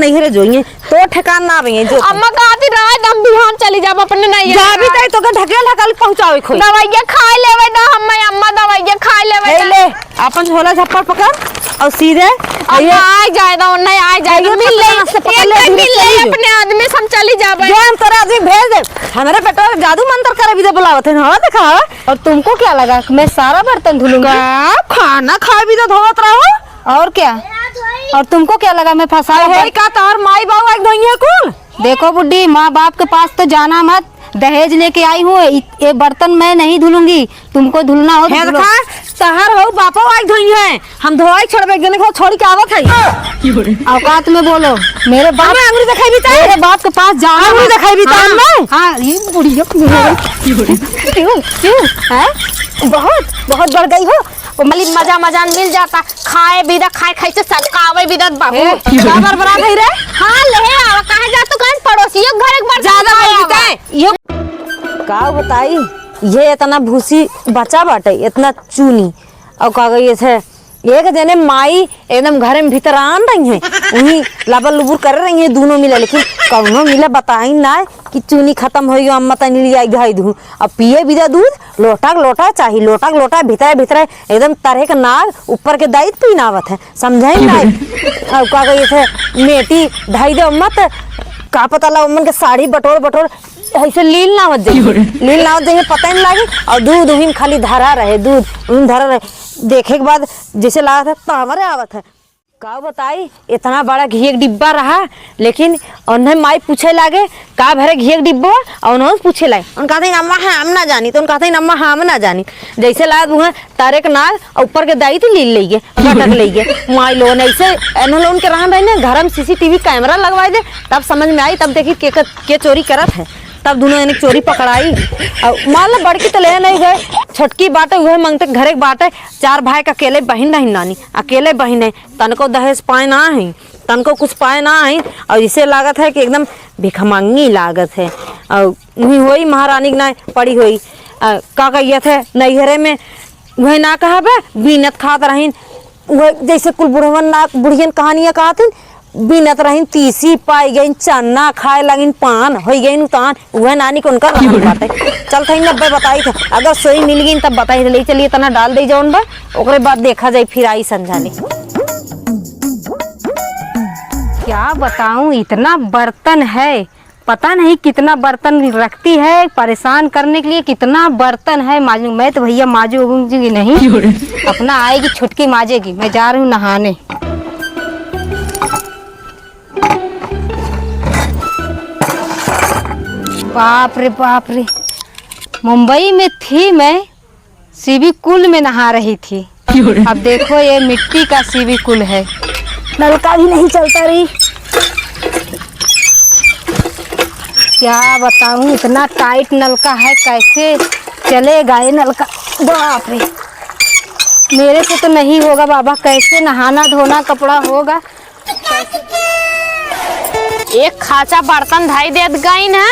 नहीं रे जोइए तो ठेकान ना रही जो अम्मा कहती रहा हम बिहान चली जाब अपने नहीं जा भी तई तो के ढकेल ढकल पहुंचावे खोई दवाइया खा लेवे ना अम्मा दवाइया खा लेवे ले अपन झोला झप्पड़ पकड़ और सीधे अम्मा आ जाएगा नहीं आ जाएगा मिल ले अपने आदमी से हम चली जाबे हम तोरा आदमी भेज दे हमारे पेट्रोल जादू मंत्र करे भी बुलावत है ना देखा। और तुमको क्या लगा मैं सारा बर्तन धुलूंगा? खाना खा भी तो धोत रहो और क्या? और तुमको क्या लगा मैं फंसा है का तोर माई बाबू एक धोइए कुल। देखो बुड्ढी माँ बाप के पास तो जाना मत, दहेज लेके आई हूँ ये बर्तन मैं नहीं धुलूंगी, तुमको धुलना हो तो शहर हो बापा एक धोई है हम धोई छोड़बे जने को छोड़ के आवत है औकात में बोलो। मेरे बाप अंगूरी दिखाई भी मेरे बाप के पास जाना अंगूरी दिखाई भी मैं। हाँ ये बुढ़िया बहुत बहुत बढ़ गई हो मतलब मजा मजा मिल जाता खाए भी दा खाए से सकावे भी दा बाबू बराबर बराबर है रे। हां ले आवा कहां जा तू कहां पड़ोसियों घर एक बार ज्यादा बोलता है ये का बताई ये इतना भूसी बचा बाटे इतना चूनी और का गई है एक जने माई एकदम घर में भीतर आन रही है वही लबल लुबुर कर रही है दोनों मिले लेकिन कौनो मिले बताई ना कि चूनी खत्म हो गई अम्मा तनी आई घाई दूँ अब पिए भी दूध लोटा चाहिए लोटा भीतर भीतर एकदम तरह के नाग ऊपर के दाई पीनावत है समझे ना अब का गई थे मेटी ढाई दे मत का पता ला उमन के साड़ी बटोर ऐसे लील ना मत जाइए पता नहीं लगी और दूध उहिन खाली धरा रहे दूध धरा रहे देखे के बाद जैसे लगा था तो हमारे आवत है का बताई इतना बड़ा घी एक डिब्बा रहा लेकिन उन्हें माई पूछे लागे का भरे घी एक डिब्बा और उन्होंने पूछे लागे उन कहते अम्मा हम ना जानी तो उन कहते अम्मा हम ना जानी जैसे लाद वहाँ तारे के नाग ऊपर के दाई तो लील लेगे भटक लेगे माई लोन ऐसे लोन के रहा भाई घर में CCTV कैमरा लगवाए दे तब समझ में आई तब देखी के चोरी करत है तब दोनों ने चोरी पकड़ाई और मान लो बड़की तो ले नहीं गए छोटकी बाटे वह मांगते घरे बाटे 4 भाई का अकेले बहन नहीं नानी अकेले बहन है तनको दहेज पाए ना है तनको कुछ पाए ना है और इसे लागत है कि एकदम भिखमंगी लागत है और वही हुई महारानी ना पड़ी हुई का कहिए थे नैहरे में वही ना कहा बे बीनत खात रहीन वह जैसे कुल बुढ़वन ना बुढ़ियन कहानियाँ कहते बिनत रहीन तीसी पाई गई चन्ना खाए लगिन पान हो गई उतान वह नानी को उनका बात है चल थे 90 बताई थे अगर सोई मिल गई तब बताई ले चलिए तना डाल दे जौन बा ओकरे बाद देखा जाए फिर आई समझाने क्या बताऊं इतना बर्तन है पता नहीं कितना बर्तन रखती है परेशान करने के लिए कितना बर्तन है माजू मैं तो भैया माजूंगी नहीं अपना आएगी छुटकी माजेगी मैं जा रही हूँ नहाने। बाप रे मुंबई में थी मैं सीबी कुल में नहा रही थी अब देखो ये मिट्टी का सीबी कुल है नलका भी नहीं चलता रही क्या बताऊं इतना टाइट नलका है कैसे चलेगा ये नलका बाप रे मेरे से तो नहीं होगा बाबा कैसे नहाना धोना कपड़ा होगा एक खाचा बर्तन धाई देत गई ना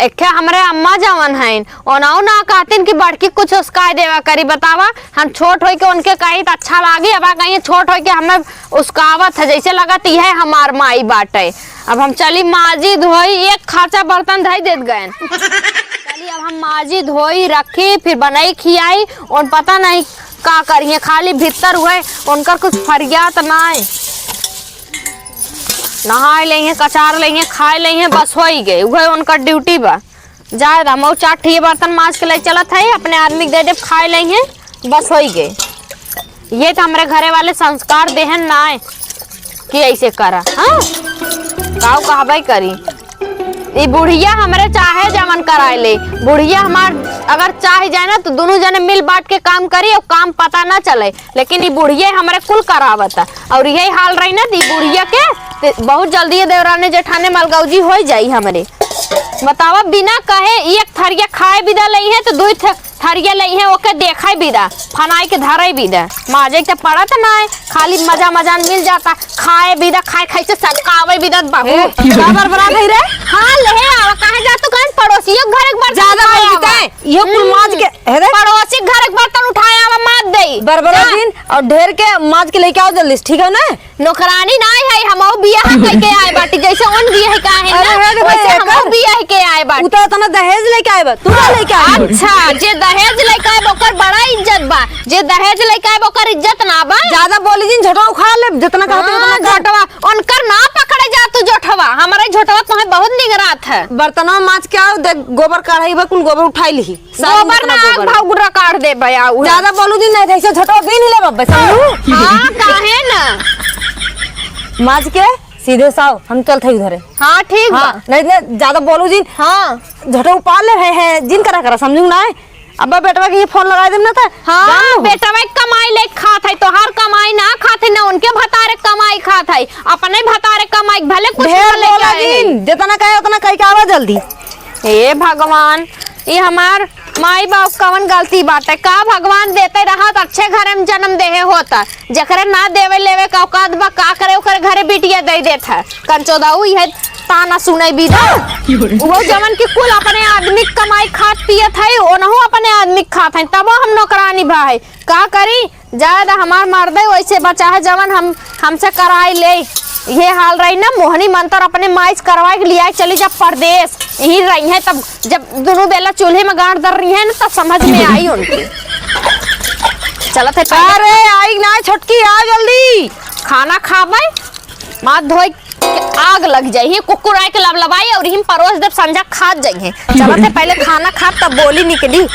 एक हमारे अम्मा जवन है ओनाऊ ना कहतीन कि बड़की कुछ उसका देवा करी बतावा हम छोट होके उनके कही तो अच्छा लागी अब कहीं छोट होके हमें उसकावत है जैसे लगती है हमार माई बाटे अब हम चली माजी धोई एक खाचा बर्तन धाई देत गए चली अब हम माजी धोई रखी फिर बनाई खियाई और पता नहीं का करिए खाली भीतर हुए उनका कुछ फरियात ना नहाए लेंगे कचार लेंगे खाए लेंगे बस हो ही गए वह उनका ड्यूटी बा जाए रमो चाट बर्तन माज के लिए चलत है अपने आदमी दे दे खाए लेंगे बस हो ही गए ये तो हमारे घरे वाले संस्कार देहन ना है कि ऐसे करा हाँ गाँव कहबे करी ये बुढ़िया हमारे चाहे जमन कराए ले बुढ़िया हमार अगर चाहे जाए ना तो दोनों जने मिल बांट के काम करी और काम पता ना चले लेकिन ये बुढ़िया हमारे कुल करावत है और यही हाल रही ना बुढ़िया के बहुत जल्दी देवरानी जेठाने मलगौजी हो जाई हमारे बतावा बिना कहे एक थरिया खाए बिदा लई है तो 2 थरिया लई है ओके देखा बिदा फनाई के धरे बिदा माजे के पड़त ना है खाली मजा मिल जाता खाए बिदा खाए से सकावे बिदा बाबू बराबर बराबर है रे। हां ले आवा कहां जा तू कहां पड़ोसियों घर एक बार ज्यादा बोलता है ये कुल माज के है रे पड़ोसी घर एक बर्तन उठाया आवा मत देई गड़बड़ा दिन और ढेर के माज के लेके आओ जल्दी से, ठीक है ना? नौकरानी ना है हमहू बियाह करके आए बाटी, जैसे उन बियाह का है अरे ना हे रे वैसे भाई, हमहू बियाह के आए बाटी। उतना तना दहेज लेके आए बा, तू ना लेके आए बा। अच्छा, जे दहेज लेके आए ओकर बड़ा इज्जत बा, जे दहेज लेके आए ओकर इज्जत ना बा। ज्यादा बोली दिन झटवा उखाड़ ले, जितना कहते हाँ, उतना कर। झोटवा उनकर ना पकड़े जा तू झोटवा, हमारे झोटवा तुम्हें बहुत निगरात है। बर्तनों में माज के आओ, देख गोबर काढ़ाई बा, कुल गोबर उठाई ली। गोबर ना आग भागुरा काट दे बया। ज्यादा बोलू दिन नहीं, ऐसे झटवा बीन ले बाबा, समझू? हाँ काहे ना, माज के सीधे साव हम चलते उधर। हाँ ठीक बा। हाँ, नहीं ज्यादा बोलू दिन। हाँ झटवा उपाड़ ले है जिन करा समझू ना? अब्बा बेटवा के ये फोन लगा देम ना था। हाँ बेटा भाई कमाई ले खात है, तो हर कमाई ना खात है ना, उनके भतारे कमाई खात है, अपने भतारे कमाई भले कुछ ढेर लेके बोला आए हैं। दिन, जितना कहे उतना कह के आवा जल्दी। हे भगवान, ये हमार माई बाप कवन गलती बात है का? भगवान देते रहा तो अच्छे घर में जन्म देहे होता, जकरे ना देवे लेवे का औकात बा का करे ओकरे घरे बिटिया दे देता है। कंचोदाऊ ये ताना सुने भी दा वो जमन की कुल अपने आदमी कमाई खात पियत है, ओनहु अपने आदमी खात है, तब हम नौकरानी भाई का करी? ज्यादा हमार मर्दे वैसे बचा है जमन हमसे कराई ले। ये हाल रही ना, मोहनी मंत्र अपने माइस करवाए के लिया चली जब परदेश यही रही है, तब जब दोनों बेला चूल्हे में गांठ दर रही है ना, तब समझ में आई उनकी। चलत है अरे आई ना छोटकी, आ जल्दी। खाना खाबे माथ धोई के आग लग जाइए, कुकुर आए के लबलबाई और हिम परोस देव संजा खा जाइए। चलत है पहले खाना खा तब बोली निकली।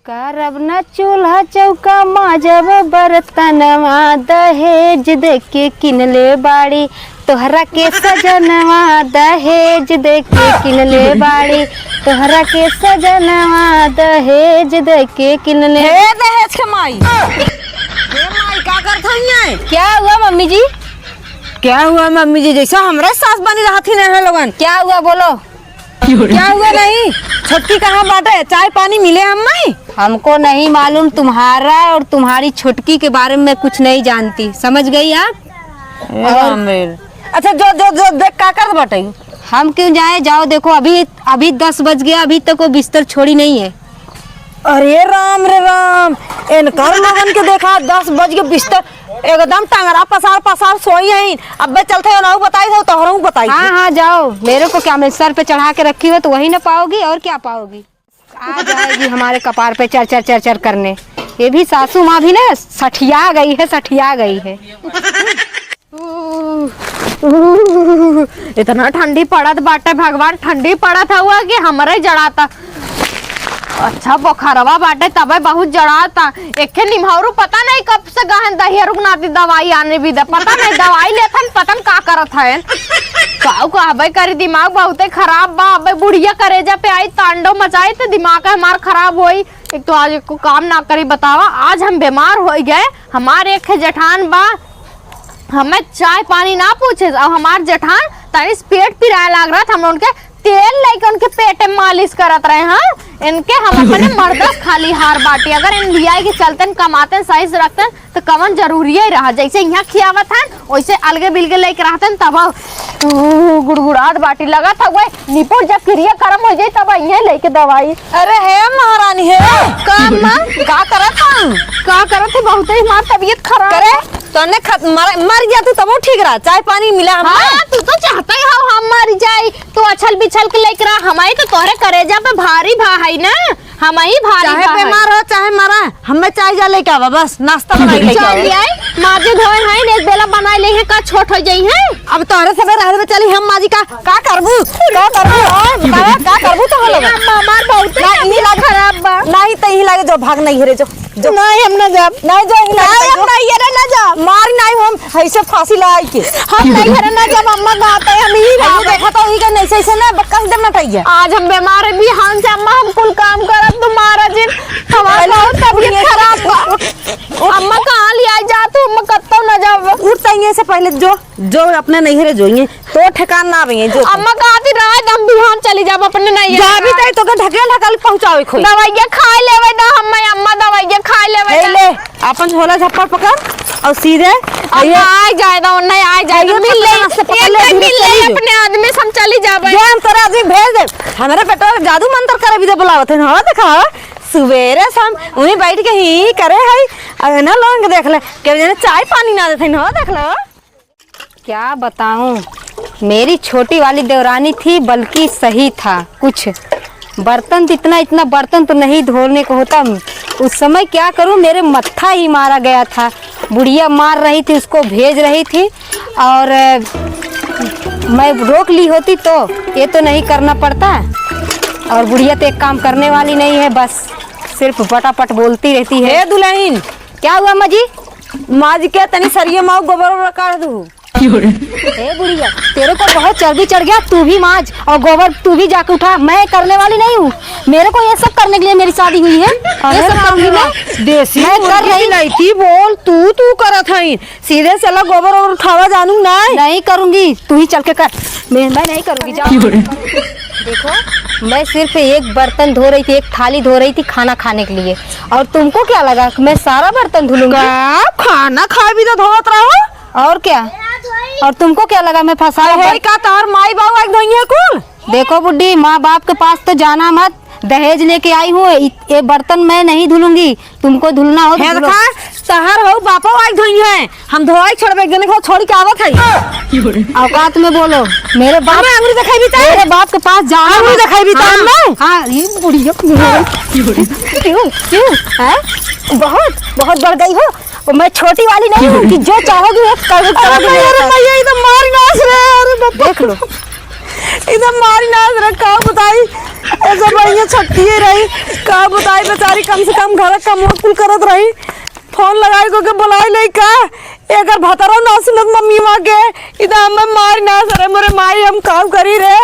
करब न चूल्हा चौका माजब बर्तनवा, दहेज दे के किनले बाड़ी तोहरा के सजनवा, दहेज दे के किनले बाड़ी तोहरा के सजनवा, दहेज दे के किनले। हे दहेज के माई, हे माई का करत हइए? क्या हुआ मम्मी जी? क्या हुआ मम्मी जी? जैसा हमरा सास बनी रहा थी ना लोगन। क्या हुआ बोलो? क्या हुआ? नहीं छोटकी कहाँ बाटे? चाय पानी मिले हमें? हमको नहीं मालूम, तुम्हारा और तुम्हारी छुटकी के बारे में कुछ नहीं जानती, समझ गई आप? अच्छा जो जो जो देख का कर बाटे। हम क्यों जाए? जाओ देखो, अभी 10 बज गया, अभी तक वो बिस्तर छोड़ी नहीं है। अरे राम रे राम, इनकर लोगन के देखा 10 बज के बिस्तर एकदम टंगरा पसार पसार सोई है। अब चलते हो ना बताई हो तोहरों बताई। हाँ हाँ जाओ, मेरे को क्या, मैं सर पे चढ़ा के रखी हो तो वही ना पाओगी, और क्या पाओगी? आ जाएगी हमारे कपार पे चर चर चर चर करने। ये भी सासू माँ भी ना सठिया गई है, सठिया गई है। इतना ठंडी पड़त बाटे, भगवान ठंडी पड़त हुआ कि हमारे जड़ाता। अच्छा बुखारवा बाटे तबे बहुत जड़ाता। एक निमहरू पता नहीं कब से गहन दहिया रुकनाती दवाई आने भी दे, पता नहीं दवाई लेथन पतन का करत है। काऊ को अबे करी दिमाग बहुते खराब बा। अबे बुढ़िया करेजा पे आई तांडव मचाई तो दिमाग हमार खराब होई। एक तो आज को काम ना करी बतावा, आज हम बीमार हो गए। हमारे एक जेठान बा, हमें चाय पानी ना पूछे, अब हमार जेठान तनिस पेट पिराए लग रहा था, हम उनके तेल लेके उनके पेट में मालिश करत रहे। हाँ इनके हम अपने मर्दस खाली हार बाटी, अगर इन लिया के चलते कमाते सही से रखते तो कवन जरूरी ही रहा। जैसे यहाँ खियावत है वैसे अलगे बिलगे लेके रहते तब गुड़गुड़ाहट बाटी लगा था। वही निपुण जब क्रिया कर्म हो जाये तब यहाँ लेके दवाई। अरे है महारानी है काम का करत है बहुत ही हमार तबीयत खराब करे तने मर गया तू तब ठीक रहा, चाय पानी मिला हमें। हाँ तू तो चाहता ही हम मर जाए, तू अछल बिछल के लेकर आ। हमारी तो तोहरे करेजा पे भारी भा है ना, हम ही भारी चाहे बीमार हो चाहे मरा, हमें चाय जा लेके आवा, बस नाश्ता बना लेके आवा। माजे धोए हैं एक बेला बना ले हैं का छोट हो जाई है। अब तोहरे सबे रह में चली हम माजी का करबू का करबू तो लोग हमार बहुत नहीं लाग खराब बा। नहीं त ही लागे जो भाग नहीं हेरे जो नहीं हम ना जा नहीं जो नहीं हम नहीं हेरे ना जा मार नहीं हम ऐसे फांसी लगाई के हम नहीं हेरे ना जब अम्मा गाते हम ही रहो देखा तो ही के नहीं से ना बक्कस देना चाहिए। आज हम बीमार भी हां से अम्मा हम कुल काम करत तुम्हारा जिन हमारा बहुत तबीयत खराब बा। अम्मा कहां ले आई जा तू, अम्मा कत्तो ना जा उठता ही से पहले जो अपने नहीं हेरे जोइए तो ठिकान ना आवे जो अम्मा कहती रहा दम बिहान चली जा अपने नहीं जा भी तई तो के ढकेल पहुंचावे खोई दवाइयां खा लेवे ना हम अम्मा दवाइयां खा लेवे ले अपन झोला झप्पड़ पकड़ और सीधे अम्मा आ जाए दो नहीं आ जाए मिल ले अपने आदमी हम चली जावे हम तोरा आदमी भेज दे। हमारे पेटवा जादू मंत्र करे भी दे बुलावत है ना देखा सुबेरे शाम उन्हीं बैठ के ही करे है। अरे ना लोगन के देख ले के जने चाय पानी ना देते न, देख लो। क्या बताऊं, मेरी छोटी वाली देवरानी थी, बल्कि सही था। कुछ बर्तन इतना बर्तन तो नहीं धोने को होता। उस समय क्या करूं, मेरे मत्था ही मारा गया था। बुढ़िया मार रही थी, उसको भेज रही थी, और मैं रोक ली होती तो ये तो नहीं करना पड़ता। और बुढ़िया तो एक काम करने वाली नहीं है, बस सिर्फ पटापट बोलती रहती है। हे दुल्हन, क्या हुआ माँ जी? माँ जी के तनी सरिये माँ गोबर काट दू। ए बुढ़िया, तेरे को बहुत चर्बी चढ़ गया, तू भी माज और गोबर तू भी जाके उठा। मैं करने वाली नहीं हूँ, मेरे को ये सब करने के लिए मेरी शादी हुई है। ये सब करूंगी मैं। देसी मैं कर रही नहीं थी, बोल तू करत हई। सीधे चला गोबर और उठावा जानू ना। नहीं करूंगी, तू ही चल के कर। मैं नहीं करूंगी, जाओ। देखो, मैं सिर्फ एक बर्तन धो रही थी, एक थाली धो रही थी खाना खाने के लिए, और तुमको क्या लगा मैं सारा बर्तन धुलूंगी? खाना खा भी तो धोत रहो। और क्या? और तुमको क्या लगा मैं फंसा है का तार माई बाबू एक धोइए कुल। देखो बुड्ढी, माँ बाप के पास तो जाना मत, दहेज लेके आई हूँ। ये बर्तन मैं नहीं धुलूंगी, तुमको धुलना हो तो धुलो। शहर हो बापा एक धोई है, हम धोई छोड़बे एक जने को छोड़ी के आवत है। औकात में बोलो। मेरे बाप अंगुरी दिखाई भी मेरे बाप के पास जाना अंगुरी दिखाई भी हाँ, हाँ, ये बुढ़िया क्यों हैं? बहुत बढ़ गई हो। मैं छोटी वाली नहीं हूँ कि जो चाहोगी वो कर मारी नाच रहे। देख लो, एकदम मारी नाच रहे। का बताई ऐसा बढ़िया छटकी रही, का बताई बेचारी कम से कम घर का मुकुल करत रही। फोन लगाई को के बुलाई ले का एकर भतरो ना सुनत मम्मी माँ के इधर मैं मारी नाच रहे। मोरे माई हम काम करी रे।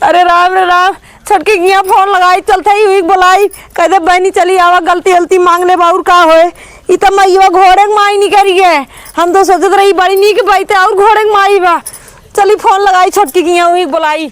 अरे राम रे राम, छटकी किया फोन लगाई चलते ही हुई बुलाई, कहते बहनी चली आवा, गलती गलती मांग ले बाउर का होए। इतना मैया घोड़े माई नहीं करी गए, हम तो सोचत रही बड़ी नी के बैठे और घोड़े माई बा। चली फोन लगाई छटकी किया हुई बुलाई।